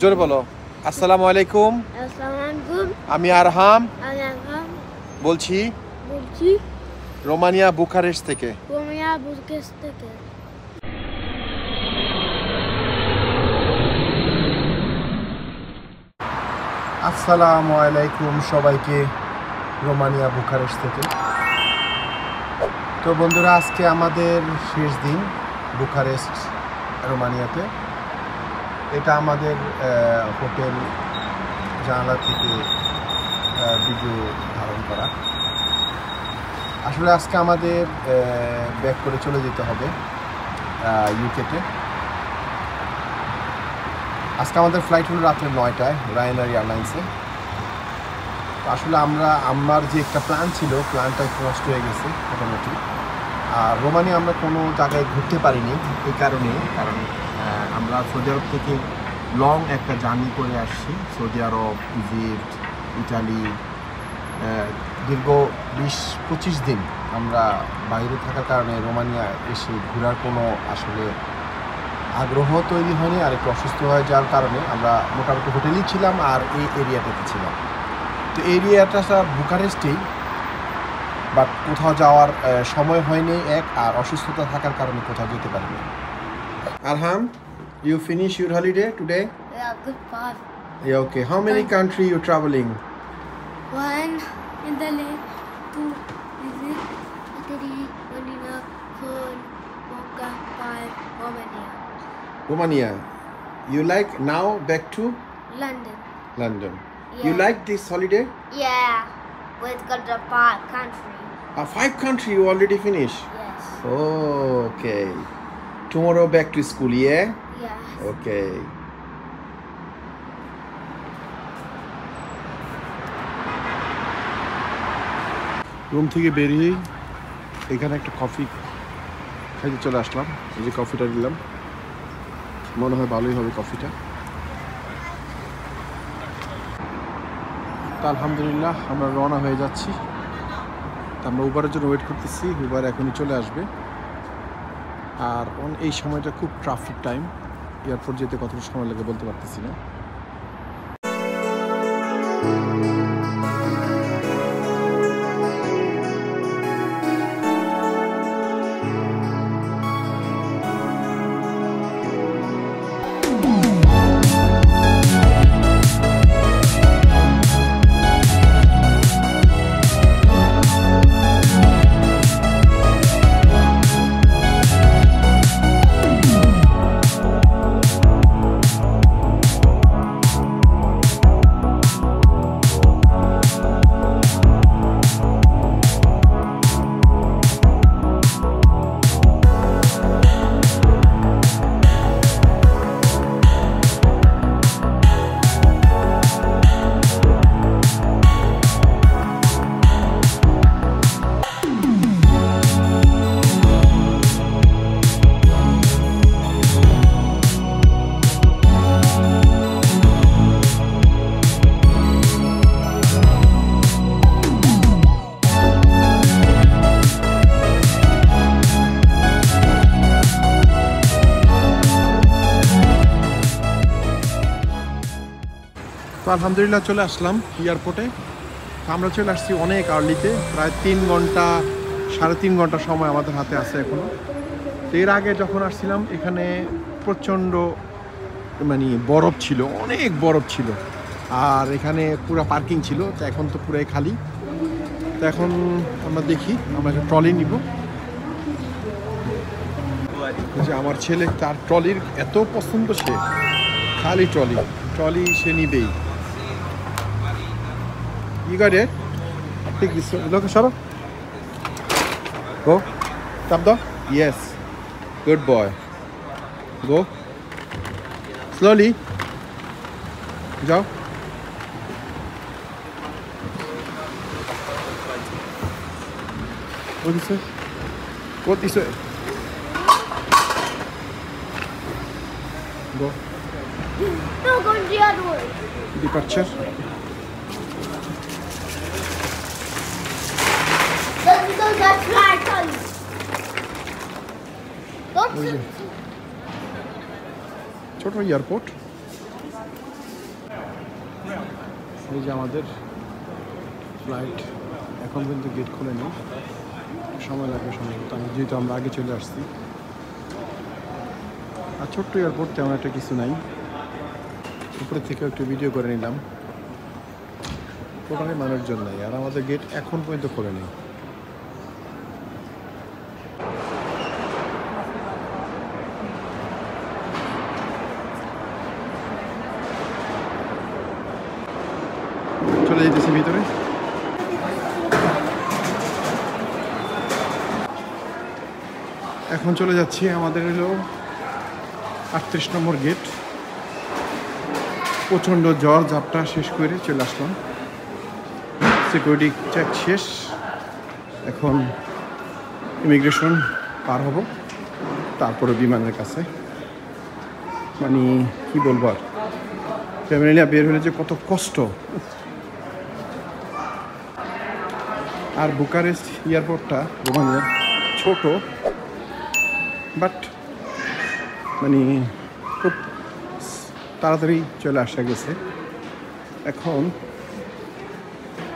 জোরে বলো। আসসালামু আলাইকুম। আমি আরহাম বলছি রোমানিয়া বুখারেস্ট থেকে। আসসালামু আলাইকুম সবাইকে রোমানিয়া বুখারেস্ট থেকে। তো বন্ধুরা, আজকে আমাদের শেষ দিন বুখারেস্ট রোমানিয়াতে। এটা আমাদের হোটেল জানালা থেকে ভিডিও ধারণ করা। আসলে আজকে আমাদের ব্যাক করে চলে যেতে হবে ইউকেতে। আজকে আমাদের ফ্লাইট হলো রাত্রে 9টায় রায়নার এয়ারলাইন্সে। আসলে আমার যে একটা প্ল্যান ছিল, প্ল্যানটা একটু নষ্ট হয়ে গেছে মোটামুটি। আর রোমানিয়া আমরা কোনো জায়গায় ঘুরতে পারিনি এই কারণ আমরা সৌদি আরব থেকে লং একটা জার্নি করে আসছি। সৌদি আরব, ইজিপ্ট, ইটালি, দীর্ঘ 20-25 দিন আমরা বাইরে থাকার কারণে রোমানিয়া এসে ঘোরার কোনো আসলে আগ্রহ তৈরি হয়নি। আর একটু অসুস্থ হয়ে যাওয়ার কারণে আমরা মোটামুটি হোটেলেই ছিলাম আর এই এরিয়াটাতে ছিলাম। তো এরিয়াটা বুখারেস্টেই, বাট কোথাও যাওয়ার সময় হয়নি আর অসুস্থতা থাকার কারণে কোথাও যেতে পারিনি। আরহাম, you finish your holiday today? Yeah, good fun. Yeah, okay. How many country you traveling? 1 Italy, 2 Egypt, 3 Medina, 4 Mocha, 5 Romania. Romania. You like now back to London. London. Yeah. You like this holiday? Yeah, we've got the 5 country. 5 country you already finished? Yes. Oh, okay. Tomorrow back to school, yeah? Yes. Okay. Room থেকে বেরিয়েই এখানে একটা coffee খাইতে চলে আসলাম। এই যে কফিটা নিলাম, মনে হয় ভালোই হবে কফিটা। তা আলহামদুলিল্লাহ আমরা রওনা হয়ে যাচ্ছি। তা আমরা উবারের জন্য ওয়েট করতেছি, উবার এখনই চলে আসবে। আর এই সময়টা খুব ট্রাফিক টাইম, এয়ারপোর্ট যেতে কতটা সময় লাগে বলতে পারতেছি না। তো আলহামদুলিল্লাহ চলে আসলাম এয়ারপোর্টে। আমরা চলে আসছি অনেক আর্লিতে, প্রায় 3 ঘন্টা 3.5 ঘন্টা সময় আমাদের হাতে আছে এখনো। তো এর আগে যখন আসছিলাম এখানে প্রচণ্ড বরফ ছিল, অনেক বরফ ছিল। আর এখানে পুরো পার্কিং ছিল, তো এখন তো পুরাই খালি। তো এখন আমরা দেখি আমরা একটা ট্রলি নিব। যে আমার ছেলে, তার ট্রলির এত পছন্দ, সে খালি ট্রলি সে নিবেই। You got it? Take this. Look, shut up. Go. Tap the. Yes. Good boy. Go. Slowly. Jao. What is it? What is it? Go. No, go to the other way. Departure. That's right, Don't. ছোট airport. এই যে আমাদের flight এখন পর্যন্ত gate খোলেনি, সময় লাগবে সম্ভবত, যেহেতু আমরা আগে চলে আসছি। আর ছোট্ট এয়ারপোর্ট তেমন একটা কিছু নাই, উপরে থেকে একটু ভিডিও করে নিলাম। টোটালি মানুষজন নাই, আর আমাদের গেট এখন পর্যন্ত খোলেনি। চলে যেতেছি ভিতরে। এখন চলে যাচ্ছি, আমাদের হলো 38 নম্বর গেট। প্রচণ্ড জ্বর জাপটা শেষ করে চলে আসলাম, সিকিউরিটি চেক শেষ। এখন ইমিগ্রেশন পার হব, তারপরে বিমানের কাছে। মানে কি বলবো, আর ফ্যামিলি নিয়ে বের হলে যে কত কষ্ট। আর বুকারেস্ট এয়ারপোর্টটা রোমানিয়ার ছোট, বাট মানে খুব তাড়াতাড়ি চলে আসা গেছে। এখন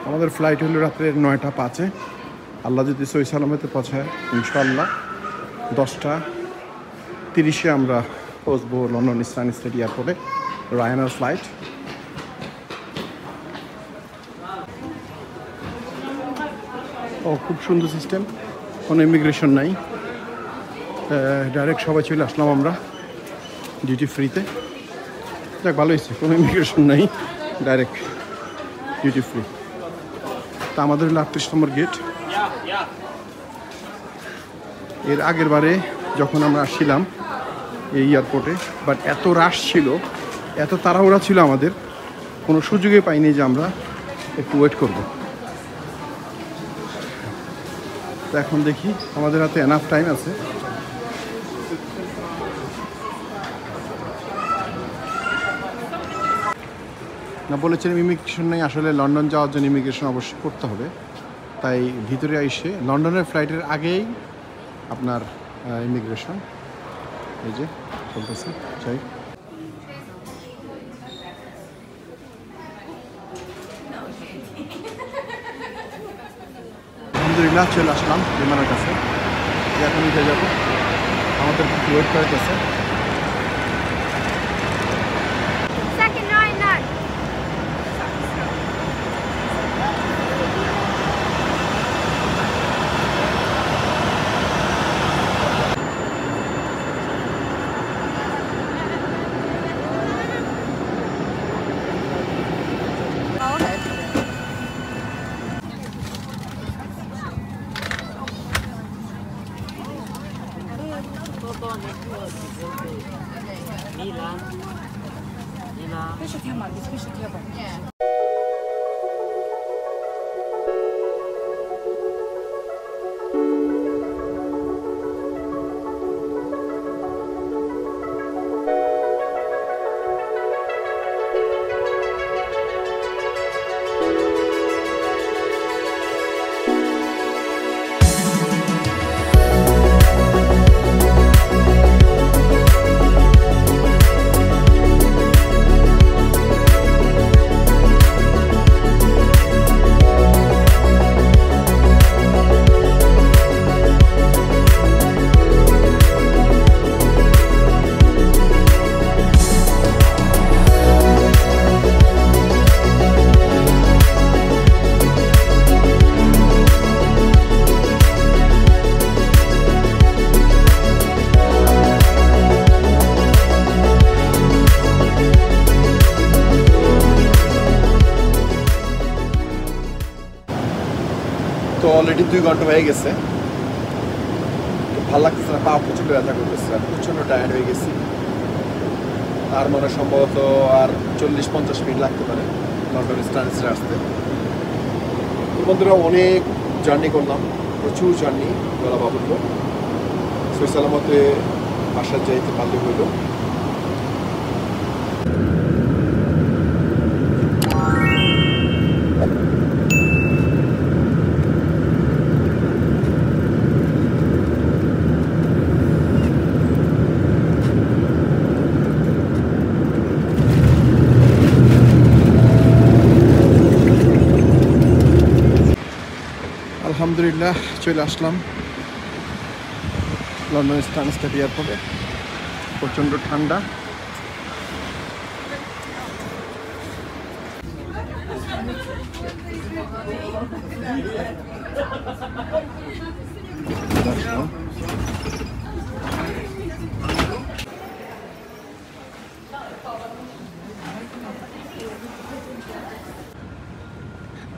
আমাদের ফ্লাইট হলো রাত্রে 9:05। আল্লাহ যদি সহি সালামতে পৌঁছায় ইনশাআল্লাহ 10:30 আমরা পৌঁছবো লন্ডন স্টানস্টেড এয়ারপোর্টে, রায়ানার ফ্লাইট। ও খুব সুন্দর সিস্টেম, কোনো ইমিগ্রেশন নাই, ডাইরেক্ট সবাই চলে আসলাম আমরা ডিউটি ফ্রিতে। যাক ভালো হয়েছে, কোনো ইমিগ্রেশন নাই, ডাইরেক্ট ডিউটি ফ্রি। তা আমাদের হলো 38 নম্বর গেট। এর আগের বারে যখন আমরা আসছিলাম এই এয়ারপোর্টে, বাট এত রাশ ছিল, এত তাড়াহুড়া ছিল, আমাদের কোনো সুযোগে পাইনি যে আমরা একটু ওয়েট করব। তো এখন দেখি আমাদের হাতে এনাফ টাইম আছে। না বলেছিলাম ইমিগ্রেশন নেই, আসলে লন্ডন যাওয়ার জন্য ইমিগ্রেশন অবশ্যই করতে হবে। তাই ভিতরে এসে লন্ডনের ফ্লাইটের আগেই আপনার ইমিগ্রেশন এই যে চলতেছে। চাই আলহামদুলিল্লাহ চলে আসলাম বিমানের কাছে, এখন উঠে যাবো, আমাদের ওয়েট করতেছে। তো অলরেডি 2 ঘন্টা হয়ে গেছে, তো ভালো লাগতেছে না, পা প্রচুর ব্যথা করতেছে, প্রচণ্ড টায়ার্ড হয়ে গেছি। আর মনে সম্ভবত আর 40-50 মিনিট লাগতে পারে লন্ডন স্টানস্টেডে আসতে। তো বন্ধুরা অনেক জার্নি করলাম, প্রচুর জার্নি বলা বাহুল্য। সহি সালামতে বাসার যাইতে পারলে হইল। আলহামদুলিল্লাহ চলে আসলাম লন্ডন স্টানস্টেড এয়ারপোর্টে। প্রচণ্ড ঠান্ডা।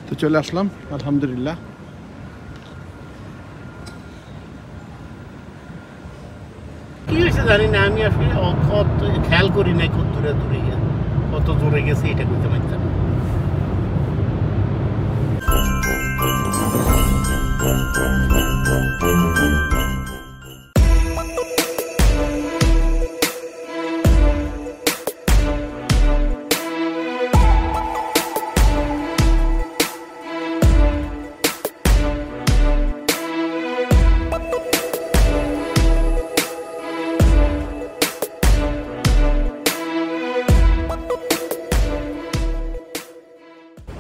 তো চলে আসলাম আলহামদুলিল্লাহ। কি হয়েছে জানি না, আমি আসলে কত খেয়াল করি নাই কত দূরে গেছে এটা করতে পারতাম।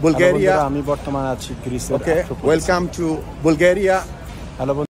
Bulgaria. আমি বর্তমানে আছি গ্রিসের। Okay, welcome to Bulgaria. Hello